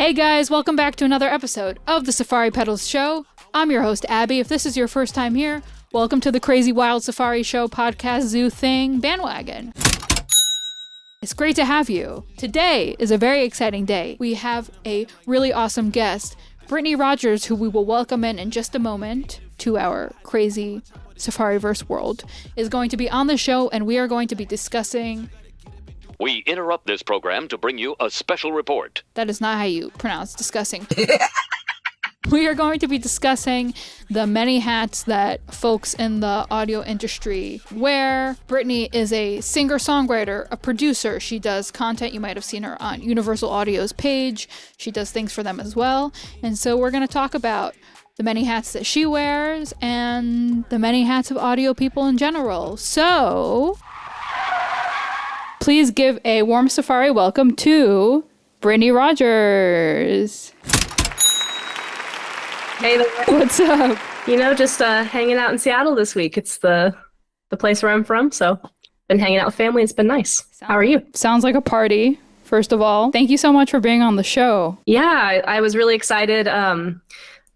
Hey guys, welcome back to another episode of the Safari Pedals Show. I'm your host, Abby. If this is your first time here, welcome to the Crazy Wild Safari Show podcast zoo thing bandwagon. It's great to have you. Today is a very exciting day. We have a really awesome guest, Britanny Rogers, who we will welcome in just a moment to our crazy Safariverse world, is going to be on the show, and we are going to be discussing... We interrupt this program to bring you a special report. That is not how you pronounce discussing. We are going to be discussing the many hats that folks in the audio industry wear. Brittany is a singer-songwriter, a producer. She does content. You might have seen her on Universal Audio's page. She does things for them as well. And so we're going to talk about the many hats that she wears and the many hats of audio people in general. So... please give a warm Safari welcome to Britanny Rogers. Hey there. What's up? Just hanging out in Seattle this week. It's the place where I'm from, so been hanging out with family. It's been nice. How are you? Sounds like a party, first of all. Thank you so much for being on the show. Yeah, I was really excited.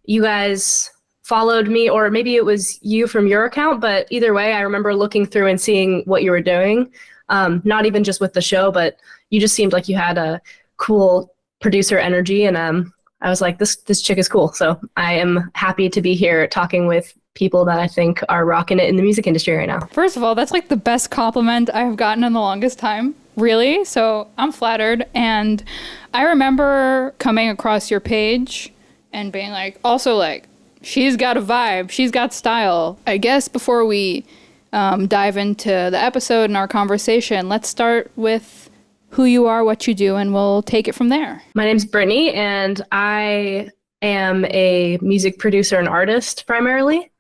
You guys followed me, or maybe it was you from your account, but either way, I remember looking through and seeing what you were doing. Not even just with the show, but you just seemed like you had a cool producer energy, and I was like, this chick is cool. So I am happy to be here talking with people that I think are rocking it in the music industry right now. First of all, that's like the best compliment I have gotten in the longest time. Really? So I'm flattered. And I remember coming across your page and being like, also like, she's got a vibe, she's got style. I guess before we dive into the episode and our conversation, let's start with who you are, what you do, and we'll take it from there. My name's Brittany, and I am a music producer and artist primarily.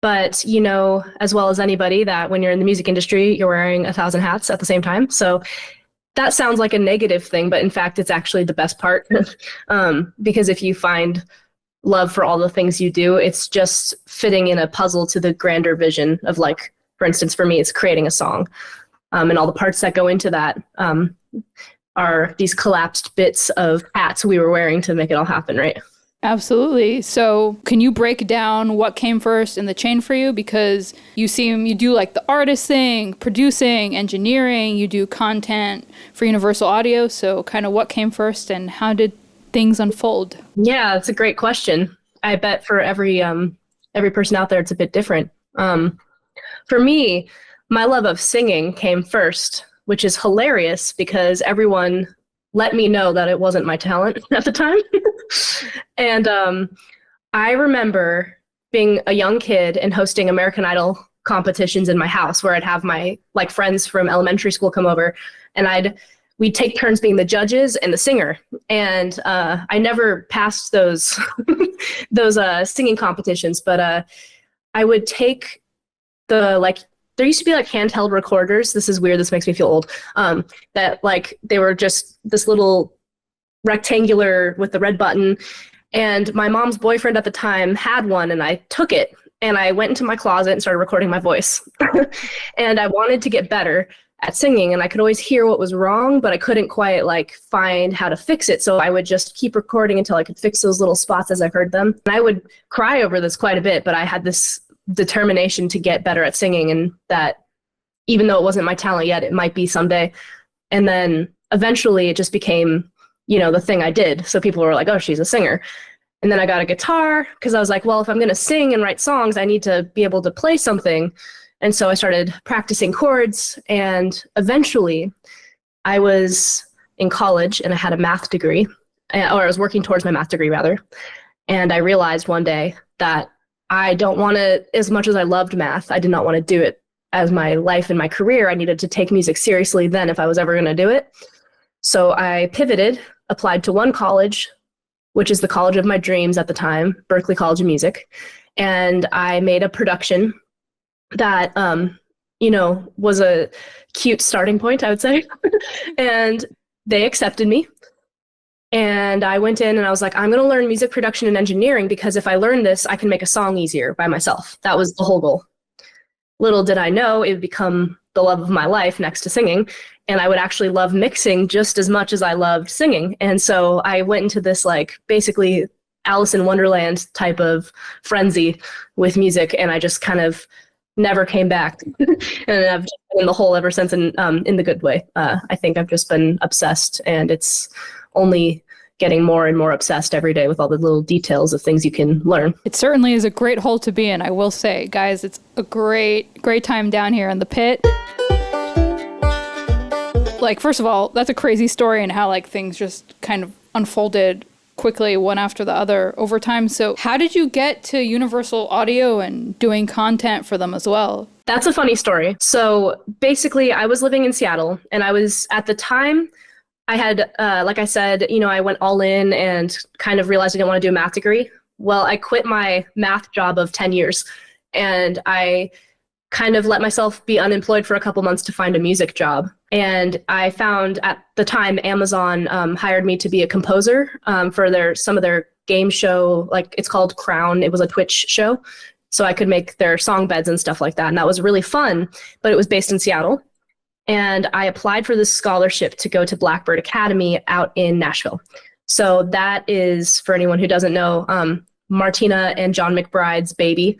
But you know, as well as anybody, that when you're in the music industry, you're wearing 1,000 hats at the same time. So that sounds like a negative thing, but in fact, it's actually the best part. Because if you find love for all the things you do, it's just fitting in a puzzle to the grander vision of, like, for instance, for me, it's creating a song. And all the parts that go into that are these collapsed bits of hats we were wearing to make it all happen, right? Absolutely. So can you break down what came first in the chain for you? Because you do like the artist thing, producing, engineering, you do content for Universal Audio. So kind of what came first and how did things unfold? Yeah, that's a great question. I bet for every person out there, it's a bit different. For me, my love of singing came first, which is hilarious because everyone let me know that it wasn't my talent at the time. And I remember being a young kid and hosting American Idol competitions in my house where I'd have my friends from elementary school come over, and we'd take turns being the judges and the singer. And I never passed those singing competitions, but I would take there used to be handheld recorders. This is weird. This makes me feel old. That they were just this little rectangular with the red button. And my mom's boyfriend at the time had one, and I took it and I went into my closet and started recording my voice. And I wanted to get better at singing, and I could always hear what was wrong, but I couldn't quite find how to fix it. So I would just keep recording until I could fix those little spots as I heard them. And I would cry over this quite a bit, but I had this determination to get better at singing, and that even though it wasn't my talent yet, it might be someday. And then eventually it just became, the thing I did. So people were like, oh, she's a singer. And then I got a guitar because I was like, well, if I'm going to sing and write songs, I need to be able to play something. And so I started practicing chords, and eventually I was in college and I had a math degree, or I was working towards my math degree rather. And I realized one day that I don't want to, as much as I loved math, I did not want to do it as my life and my career. I needed to take music seriously then if I was ever going to do it. So I pivoted, applied to one college, which is the college of my dreams at the time, Berklee College of Music. And I made a production that, was a cute starting point, I would say. And they accepted me. And I went in and I was like, I'm going to learn music production and engineering because if I learn this, I can make a song easier by myself. That was the whole goal. Little did I know it would become the love of my life next to singing. And I would actually love mixing just as much as I loved singing. And so I went into this like basically Alice in Wonderland type of frenzy with music. And I just kind of never came back. And I've just been in the hole ever since, in the good way. I think I've just been obsessed, and it's only getting more and more obsessed every day with all the little details of things you can learn. It certainly is a great hole to be in, I will say. Guys, it's a great time down here in the pit. Like, first of all, that's a crazy story, and how like things just kind of unfolded quickly one after the other over time. So how did you get to Universal Audio and doing content for them as well? That's a funny story. So basically, I was living in Seattle, and I was, at the time, I had, like I said, I went all in and kind of realized I didn't want to do a math degree. Well, I quit my math job of 10 years, and I kind of let myself be unemployed for a couple months to find a music job. And I found, at the time, Amazon hired me to be a composer for some of their game show, like it's called Crown. It was a Twitch show. So I could make their song beds and stuff like that. And that was really fun, but it was based in Seattle. And I applied for this scholarship to go to Blackbird Academy out in Nashville. So that is, for anyone who doesn't know, Martina and John McBride's baby.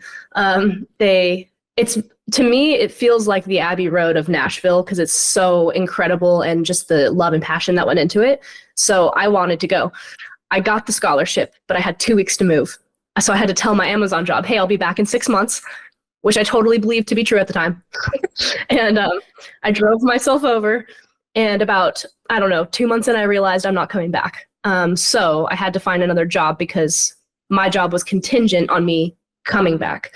To me, it feels like the Abbey Road of Nashville, because it's so incredible, and just the love and passion that went into it. So I wanted to go. I got the scholarship, but I had 2 weeks to move. So I had to tell my Amazon job, hey, I'll be back in 6 months, which I totally believed to be true at the time. And I drove myself over, and about, 2 months in, I realized I'm not coming back. So I had to find another job, because my job was contingent on me coming back.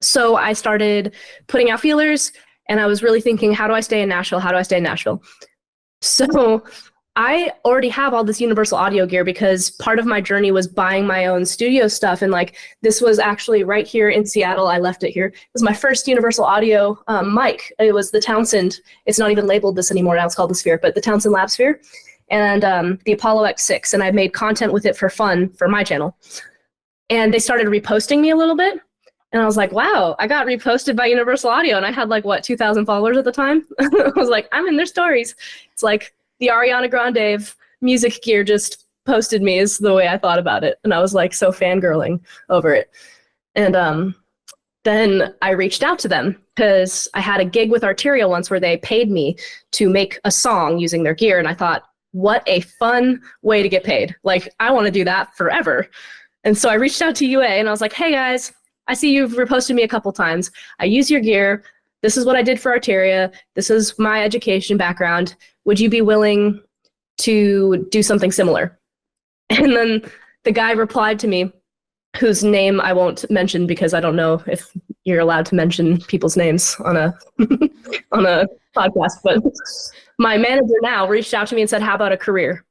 So I started putting out feelers, and I was really thinking, how do I stay in Nashville? How do I stay in Nashville? So I already have all this Universal Audio gear, because part of my journey was buying my own studio stuff. And like, this was actually right here in Seattle. I left it here. It was my first Universal Audio mic. It was the Townsend. It's not even labeled this anymore. Now it's called the Sphere, but the Townsend Lab Sphere, and the Apollo X6. And I made content with it for fun for my channel. And they started reposting me a little bit. And I was like, wow, I got reposted by Universal Audio. And I had 2,000 followers at the time. I was like, I'm in their stories. It's like the Ariana Grande of music gear just posted me, is the way I thought about it. And I was like so fangirling over it. And then I reached out to them, because I had a gig with Arterial once where they paid me to make a song using their gear. And I thought, what a fun way to get paid. Like, I want to do that forever. And so I reached out to UA, and I was like, hey guys, I see you've reposted me a couple times. I use your gear. This is what I did for Arteria. This is my education background. Would you be willing to do something similar? And then the guy replied to me, whose name I won't mention, because I don't know if you're allowed to mention people's names on a on a podcast. But my manager now reached out to me and said, how about a career?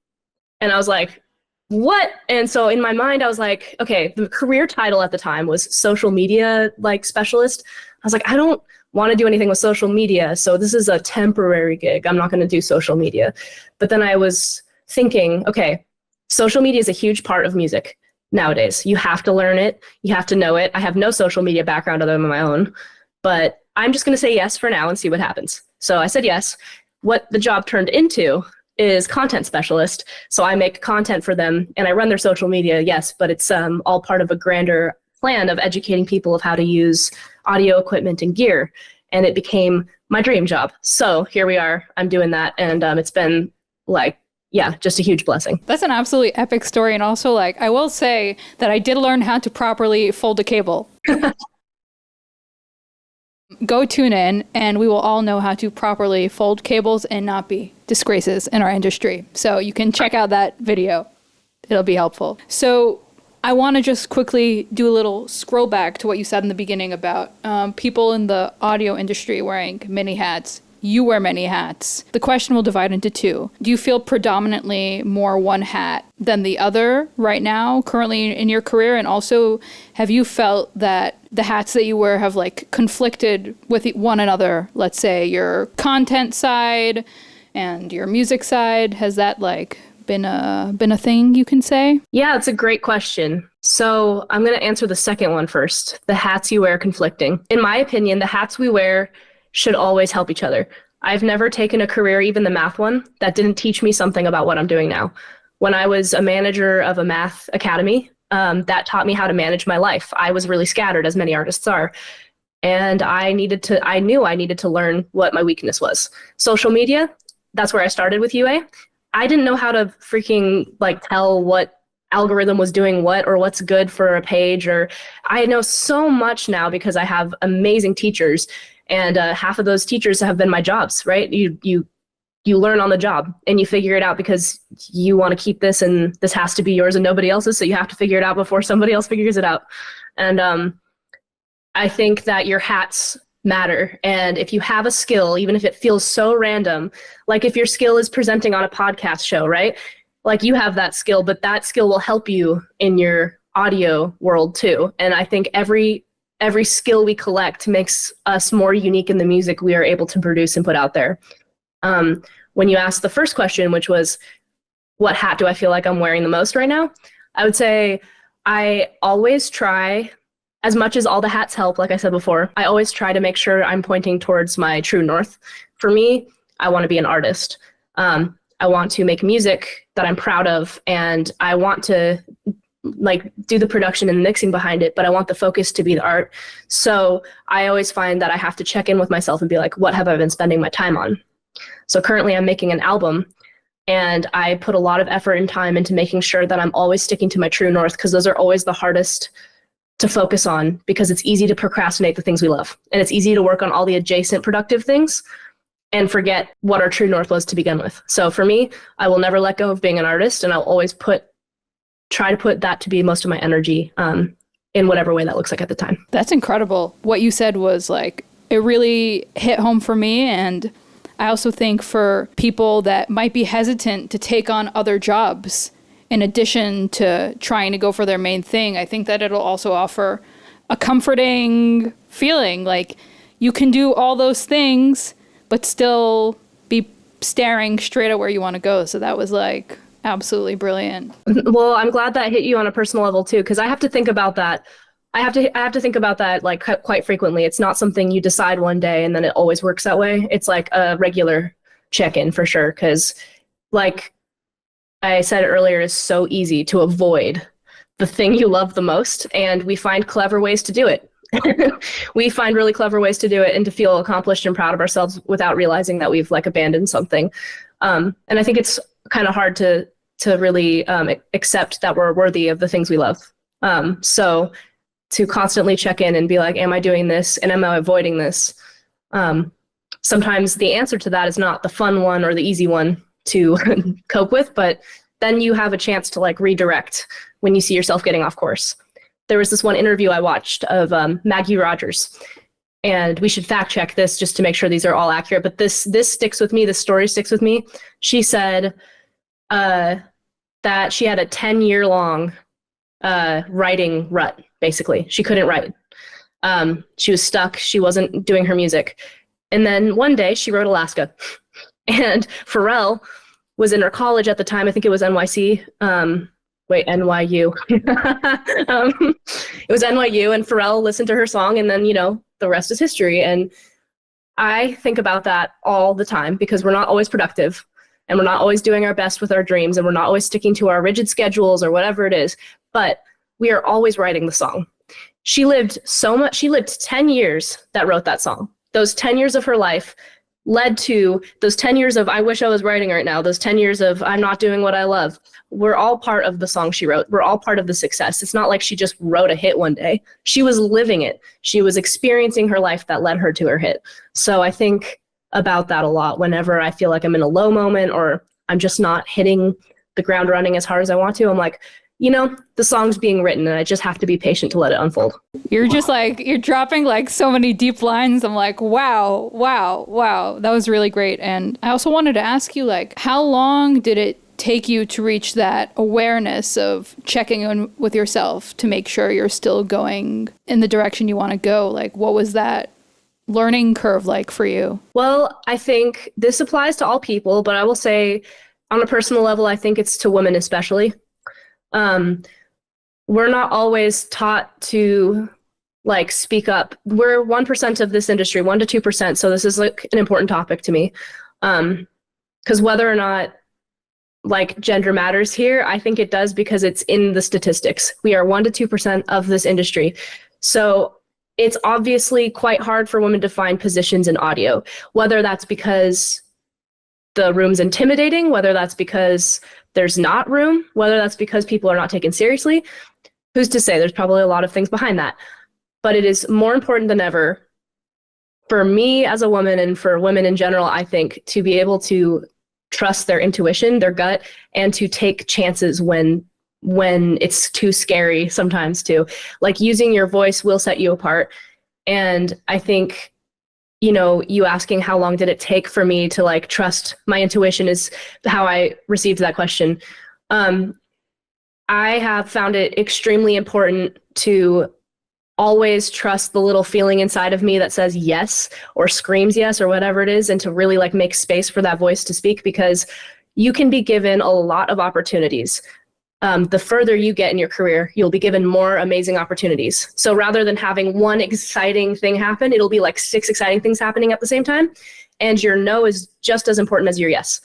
And I was like, what? And so in my mind, I was like, okay, the career title at the time was social media specialist. I was like, I don't want to do anything with social media, so this is a temporary gig. I'm not going to do social media. But then I was thinking, okay, social media is a huge part of music nowadays. You have to learn it. You have to know it. I have no social media background other than my own, but I'm just going to say yes for now and see what happens. So I said yes. What the job turned into is content specialist. So I make content for them, and I run their social media, yes, but it's all part of a grander plan of educating people of how to use audio equipment and gear. And it became my dream job. So here we are. I'm doing that. And it's been just a huge blessing. That's an absolutely epic story. And also, I will say that I did learn how to properly fold a cable. Go tune in, and we will all know how to properly fold cables and not be disgraces in our industry. So you can check out that video. It'll be helpful. So I want to just quickly do a little scroll back to what you said in the beginning about people in the audio industry wearing many hats. You wear many hats. The question will divide into two. Do you feel predominantly more one hat than the other right now, currently in your career? And also, have you felt that the hats that you wear have conflicted with one another? Let's say your content side and your music side. Has that been a thing you can say? Yeah, it's a great question. So I'm going to answer the second one first. The hats you wear conflicting. In my opinion, the hats we wear should always help each other. I've never taken a career, even the math one, that didn't teach me something about what I'm doing now. When I was a manager of a math academy, that taught me how to manage my life. I was really scattered, as many artists are. And I knew I needed to learn what my weakness was. Social media, that's where I started with UA. I didn't know how to freaking like tell what algorithm was doing what or what's good for a page, or I know so much now because I have amazing teachers, and half of those teachers have been my jobs, right? You learn on the job and you figure it out because you want to keep this and this has to be yours and nobody else's, so you have to figure it out before somebody else figures it out. And I think that your hats matter. And if you have a skill, even if it feels so random, like if your skill is presenting on a podcast show, right? Like you have that skill, but that skill will help you in your audio world too. And I think every skill we collect makes us more unique in the music we are able to produce and put out there. When you asked the first question, which was, what hat do I feel like I'm wearing the most right now? I would say I always try, as much as all the hats help, like I said before, I always try to make sure I'm pointing towards my true north. For me, I want to be an artist. I want to make music that I'm proud of, and I want to like do the production and mixing behind it, but I want the focus to be the art. So I always find that I have to check in with myself and be like, what have I been spending my time on? So currently I'm making an album, and I put a lot of effort and time into making sure that I'm always sticking to my true north, because those are always the hardest to focus on, because it's easy to procrastinate the things we love. And it's easy to work on all the adjacent productive things and forget what our true north was to begin with. So for me, I will never let go of being an artist, and I'll always try to put that to be most of my energy in whatever way that looks like at the time. That's incredible. What you said was like, it really hit home for me. And I also think for people that might be hesitant to take on other jobs, in addition to trying to go for their main thing, I think that it'll also offer a comforting feeling. Like you can do all those things, but still be staring straight at where you want to go. So that was like absolutely brilliant. Well, I'm glad that hit you on a personal level too, because I have to think about that. I have to think about that like quite frequently. It's not something you decide one day and then it always works that way. It's like a regular check-in for sure, because like I said earlier, it's so easy to avoid the thing you love the most, and we find clever ways to do it. We find really clever ways to do it and to feel accomplished and proud of ourselves without realizing that we've like abandoned something. And I think it's kind of hard to really accept that we're worthy of the things we love. So to constantly check in and be like, am I doing this and am I avoiding this? Sometimes the answer to that is not the fun one or the easy one to cope with, but then you have a chance to like redirect when you see yourself getting off course. There was this one interview I watched of Britanny Rogers, and we should fact check this just to make sure these are all accurate, but this sticks with me, this story sticks with me. She said that she had a 10-year long writing rut, basically. She couldn't write. She was stuck, she wasn't doing her music. And then one day she wrote Alaska. And Pharrell was in her college at the time. I think it was NYC. NYU. It was NYU, and Pharrell listened to her song, and then, the rest is history. And I think about that all the time, because we're not always productive, and we're not always doing our best with our dreams, and we're not always sticking to our rigid schedules or whatever it is, but we are always writing the song. She lived 10 years that wrote that song. Those 10 years of her life led to those 10 years of I wish I was writing right now, those 10 years of I'm not doing what I love. We're all part of the song she wrote. We're all part of the success. It's not like she just wrote a hit one day. She was living it. She was experiencing her life that led her to her hit. So I think about that a lot whenever I feel like I'm in a low moment or I'm just not hitting the ground running as hard as I want to. I'm like, the song's being written and I just have to be patient to let it unfold. You're just like, you're dropping like so many deep lines. I'm like, wow. That was really great. And I also wanted to ask you, like, how long did it take you to reach that awareness of checking in with yourself to make sure you're still going in the direction you want to go? Like, what was that learning curve like for you? Well, I think this applies to all people, but I will say on a personal level, I think it's to women especially. We're not always taught to like speak up. We're 1% of this industry, 1 to 2%. So this is like an important topic to me. Because whether or not like gender matters here, I think it does because it's in the statistics. We are 1 to 2% of this industry. So it's obviously quite hard for women to find positions in audio, whether that's because the room's intimidating, whether that's because there's not room, whether that's because people are not taken seriously. Who's to say? There's probably a lot of things behind that. But it is more important than ever for me as a woman and for women in general, I think, to be able to trust their intuition, their gut, and to take chances when it's too scary sometimes too. Like using your voice will set you apart. And I think, you know, you asking how long did it take for me to like trust my intuition is how I received that question. I have found it extremely important to always trust the little feeling inside of me that says yes or screams yes or whatever it is, and to really like make space for that voice to speak, because you can be given a lot of opportunities. The further you get in your career, you'll be given more amazing opportunities. So rather than having one exciting thing happen, it'll be like 6 exciting things happening at the same time. And your no is just as important as your yes.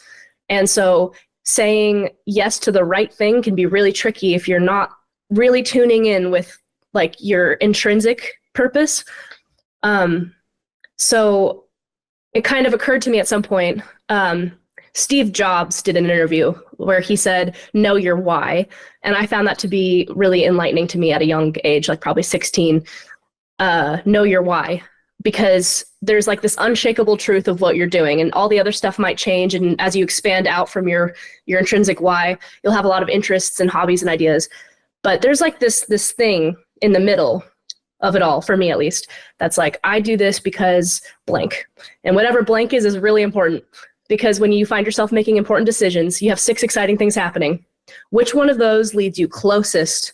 And so saying yes to the right thing can be really tricky if you're not really tuning in with like your intrinsic purpose. So it kind of occurred to me at some point, Steve Jobs did an interview where he said, know your why. And I found that to be really enlightening to me at a young age, like probably 16. Know your why, because there's like this unshakable truth of what you're doing, and all the other stuff might change. And as you expand out from your intrinsic why, you'll have a lot of interests and hobbies and ideas. But there's like this thing in the middle of it all, for me at least, that's like, I do this because blank. And whatever blank is really important, because when you find yourself making important decisions, you have 6 exciting things happening. Which one of those leads you closest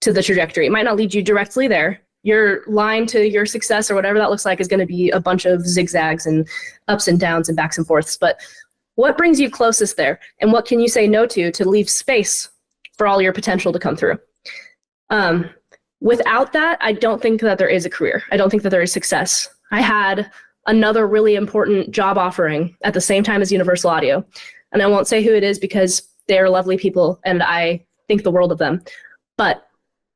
to the trajectory? It might not lead you directly there. Your line to your success or whatever that looks like is going to be a bunch of zigzags and ups and downs and backs and forths. But what brings you closest there? And what can you say no to leave space for all your potential to come through? Without that, I don't think that there is a career. I don't think that there is success. I had another really important job offering at the same time as Universal Audio. And I won't say who it is because they're lovely people and I think the world of them. But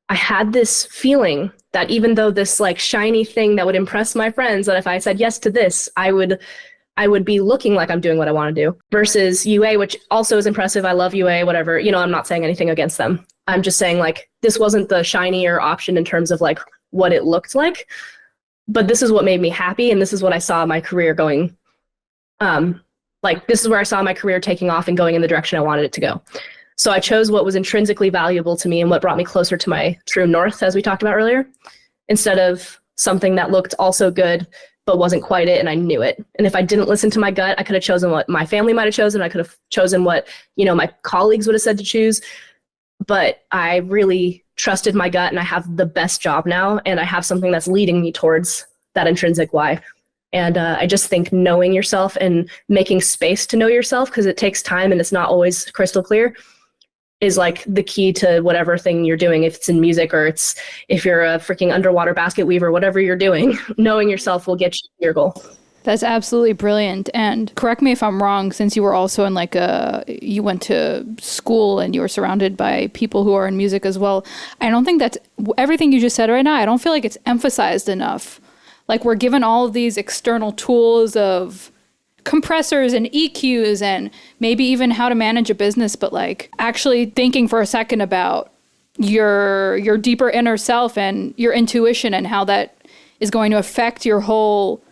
I had this feeling that even though this like shiny thing that would impress my friends, that if I said yes to this, I would be looking like I'm doing what I want to do, versus UA, which also is impressive. I love UA, whatever. You know, I'm not saying anything against them. I'm just saying like this wasn't the shinier option in terms of like what it looked like, but this is what made me happy. And this is what I saw my career going. Like this is where I saw my career taking off and going in the direction I wanted it to go. So I chose what was intrinsically valuable to me and what brought me closer to my true north, as we talked about earlier, instead of something that looked also good, but wasn't quite it, and I knew it. And if I didn't listen to my gut, I could have chosen what my family might have chosen. I could have chosen what, you know, my colleagues would have said to choose. But I really trusted my gut, and I have the best job now, and I have something that's leading me towards that intrinsic why. And I just think knowing yourself and making space to know yourself, because it takes time and it's not always crystal clear, is like the key to whatever thing you're doing. If it's in music or if you're a freaking underwater basket weaver, whatever you're doing, knowing yourself will get you to your goal. That's absolutely brilliant. And correct me if I'm wrong, since you were also in you went to school and you were surrounded by people who are in music as well. I don't think that's everything you just said right now. I don't feel like it's emphasized enough. Like we're given all of these external tools of compressors and EQs and maybe even how to manage a business, but like actually thinking for a second about your deeper inner self and your intuition and how that is going to affect your whole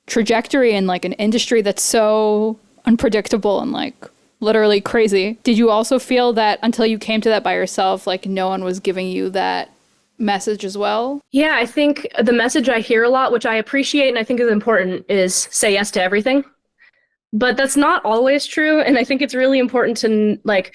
trajectory in like an industry that's so unpredictable and like literally crazy. Did you also feel that until you came to that by yourself, like no one was giving you that message as well? Yeah, I think the message I hear a lot, which I appreciate and I think is important, is say yes to everything. But that's not always true. And I think it's really important to like,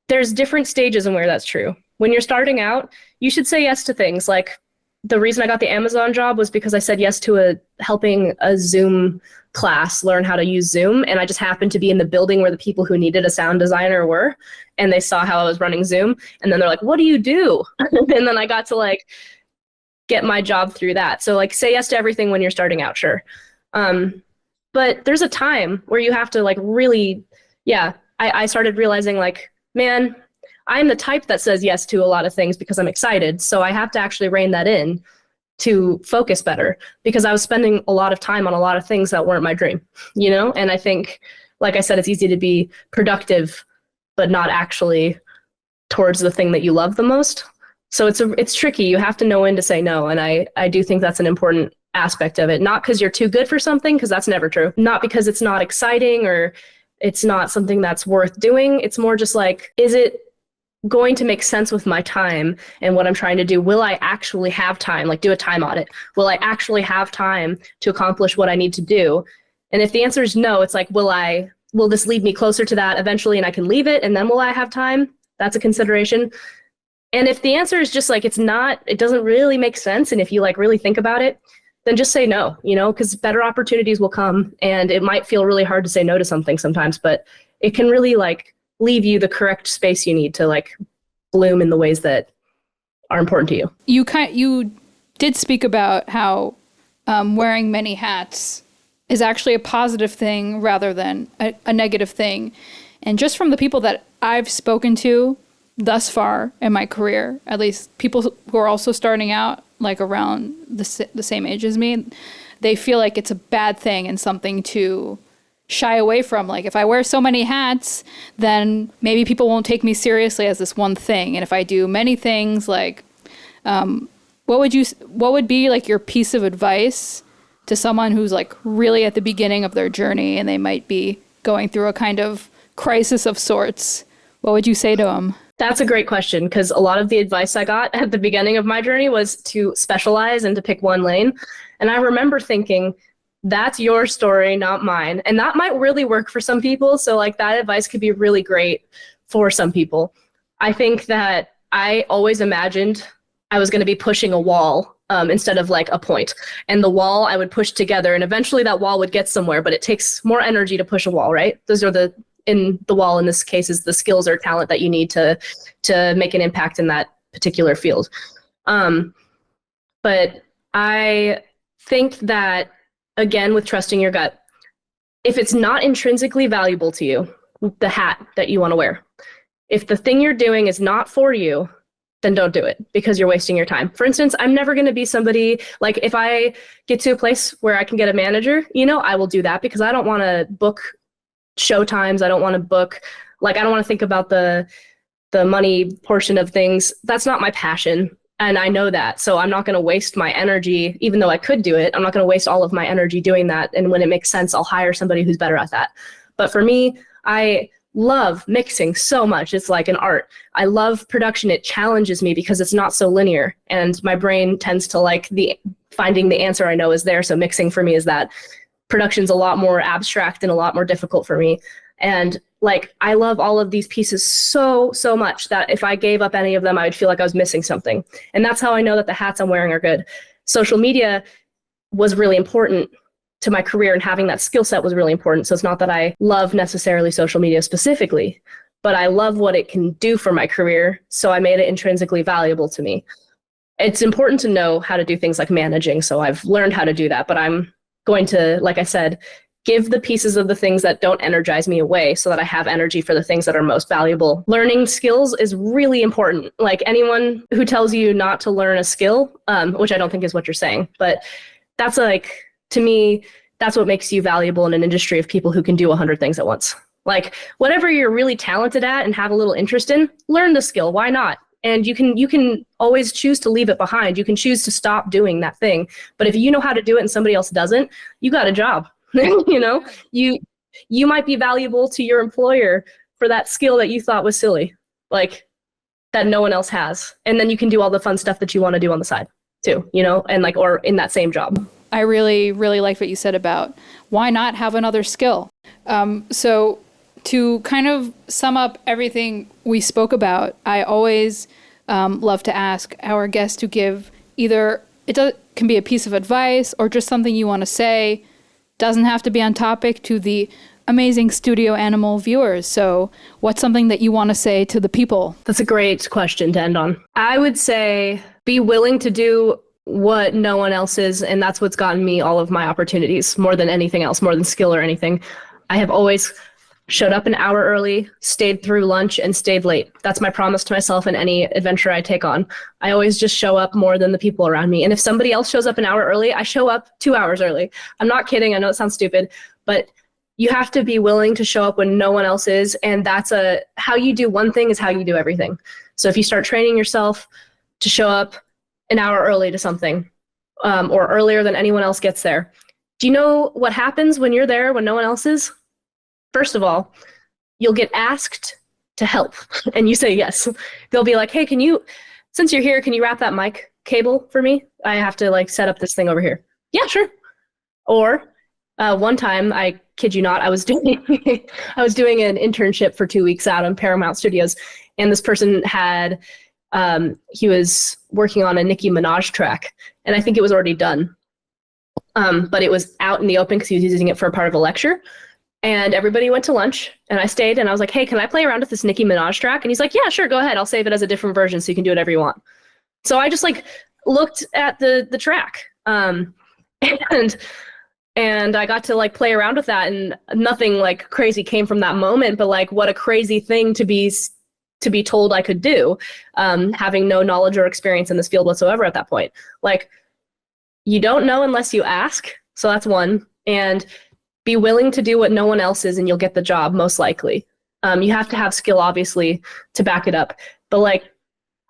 there's different stages in where that's true. When you're starting out, you should say yes to things. Like the reason I got the Amazon job was because I said yes to helping a Zoom class learn how to use Zoom. And I just happened to be in the building where the people who needed a sound designer were, and they saw how I was running Zoom. And then they're like, what do you do? And then I got to like get my job through that. So like say yes to everything when you're starting out, sure. But there's a time where you have to like really, I started realizing like, man, I'm the type that says yes to a lot of things because I'm excited. So I have to actually rein that in to focus better, because I was spending a lot of time on a lot of things that weren't my dream, you know? And I think, like I said, it's easy to be productive, but not actually towards the thing that you love the most. So it's tricky. You have to know when to say no. And I do think that's an important aspect of it. Not because you're too good for something, because that's never true. Not because it's not exciting or it's not something that's worth doing. It's more just like, is it going to make sense with my time and what I'm trying to do? Will I actually have time? Like, do a time audit. Will I actually have time to accomplish what I need to do? And if the answer is no, it's like, will this lead me closer to that eventually and I can leave it? And then will I have time? That's a consideration. And if the answer is just like, it doesn't really make sense, and if you like really think about it, then just say no, you know, because better opportunities will come, and it might feel really hard to say no to something sometimes, but it can really like leave you the correct space you need to like bloom in the ways that are important to you. You did speak about how wearing many hats is actually a positive thing rather than a negative thing. And just from the people that I've spoken to thus far in my career, at least people who are also starting out like around the same age as me, they feel like it's a bad thing and something to shy away from. Like, if I wear so many hats, then maybe people won't take me seriously as this one thing. And if I do many things, like, what would be like your piece of advice to someone who's like really at the beginning of their journey and they might be going through a kind of crisis of sorts? What would you say to them? That's a great question, because a lot of the advice I got at the beginning of my journey was to specialize and to pick one lane. And I remember thinking, that's your story, not mine. And that might really work for some people. So like that advice could be really great for some people. I think that I always imagined I was going to be pushing a wall instead of like a point. And the wall I would push together, and eventually that wall would get somewhere, but it takes more energy to push a wall, right? Those are in the wall in this case is the skills or talent that you need to make an impact in that particular field. But I think that, again, with trusting your gut, if it's not intrinsically valuable to you, the hat that you want to wear, if the thing you're doing is not for you, then don't do it, because you're wasting your time. For instance, I'm never going to be somebody, like if I get to a place where I can get a manager, you know, I will do that, because I don't want to book show times. I don't want to book, like, I don't want to think about the money portion of things. That's not my passion. And I know that. So I'm not going to waste my energy, even though I could do it. I'm not going to waste all of my energy doing that. And when it makes sense, I'll hire somebody who's better at that. But for me, I love mixing so much. It's like an art. I love production. It challenges me because it's not so linear. And my brain tends to like finding the answer I know is there. So mixing for me is that. Production's a lot more abstract and a lot more difficult for me. And like, I love all of these pieces so much that if I gave up any of them, I would feel like I was missing something. And that's how I know that the hats I'm wearing are good. Social media was really important to my career, and having that skill set was really important. So it's not that I love necessarily social media specifically, but I love what it can do for my career. So I made it intrinsically valuable to me. It's important to know how to do things like managing. So I've learned how to do that, but I'm going to, like I said, give the pieces of the things that don't energize me away so that I have energy for the things that are most valuable. Learning skills is really important. Like, anyone who tells you not to learn a skill, which I don't think is what you're saying, but that's like, to me, that's what makes you valuable in an industry of people who can do 100 things at once. Like, whatever you're really talented at and have a little interest in, learn the skill. Why not? And you can always choose to leave it behind. You can choose to stop doing that thing. But if you know how to do it and somebody else doesn't, you got a job. You know, you might be valuable to your employer for that skill that you thought was silly, like that no one else has. And then you can do all the fun stuff that you want to do on the side too, you know, and like, or in that same job. I really, really like what you said about why not have another skill. So to kind of sum up everything we spoke about, I always love to ask our guests to give either, can be a piece of advice or just something you want to say. Doesn't have to be on topic, to the amazing Studio Animal viewers. So what's something that you want to say to the people? That's a great question to end on. I would say be willing to do what no one else is, and that's what's gotten me all of my opportunities more than anything else, more than skill or anything. I have always showed up an hour early, stayed through lunch, and stayed late. That's my promise to myself in any adventure I take on. I always just show up more than the people around me. And if somebody else shows up an hour early, I show up 2 hours early. I'm not kidding. I know it sounds stupid, but you have to be willing to show up when no one else is. And that's how you do one thing is how you do everything. So if you start training yourself to show up an hour early to something, or earlier than anyone else gets there, do you know what happens when you're there when no one else is? First of all, you'll get asked to help, and you say yes. They'll be like, hey, since you're here, can you wrap that mic cable for me? I have to set up this thing over here. Yeah, sure. Or one time, I kid you not, I was doing an internship for 2 weeks out on Paramount Studios, and this person he was working on a Nicki Minaj track, and I think it was already done. But it was out in the open because he was using it for a part of a lecture. And everybody went to lunch, and I stayed, and I was like, hey, can I play around with this Nicki Minaj track? And he's like, yeah, sure, go ahead. I'll save it as a different version so you can do whatever you want. So I just looked at the track, and I got to play around with that, and nothing crazy came from that moment, but what a crazy thing to be told I could do, having no knowledge or experience in this field whatsoever at that point. You don't know unless you ask. So that's one. And be willing to do what no one else is, and you'll get the job most likely. You have to have skill, obviously, to back it up. But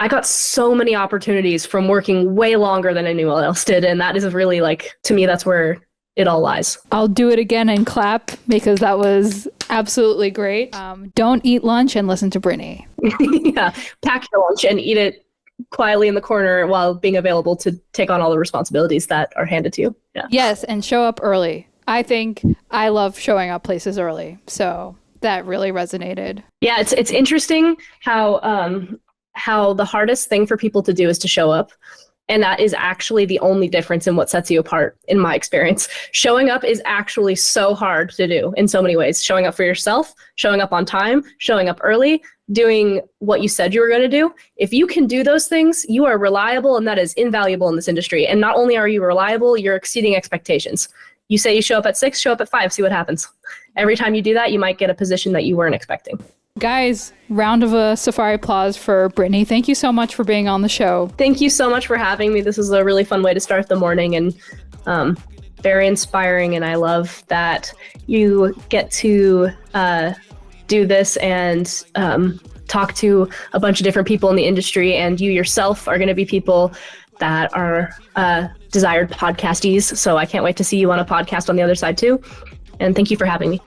I got so many opportunities from working way longer than anyone else did. And that is really to me, that's where it all lies. I'll do it again and clap because that was absolutely great. Don't eat lunch and listen to Brittany. Yeah, pack your lunch and eat it quietly in the corner while being available to take on all the responsibilities that are handed to you. Yeah. Yes, and show up early. I think I love showing up places early, so that really resonated. Yeah, it's interesting how the hardest thing for people to do is to show up, and that is actually the only difference in what sets you apart, in my experience. Showing up is actually so hard to do in so many ways. Showing up for yourself, showing up on time, showing up early, doing what you said you were going to do. If you can do those things, you are reliable, and that is invaluable in this industry. And not only are you reliable, you're exceeding expectations. You say you show up at 6, show up at 5, see what happens. Every time you do that, you might get a position that you weren't expecting. Guys, round of a safari applause for Brittany. Thank you so much for being on the show. Thank you so much for having me. This is a really fun way to start the morning, and very inspiring. And I love that you get to do this and talk to a bunch of different people in the industry, and you yourself are going to be people that are desired podcastees. So I can't wait to see you on a podcast on the other side too. And thank you for having me.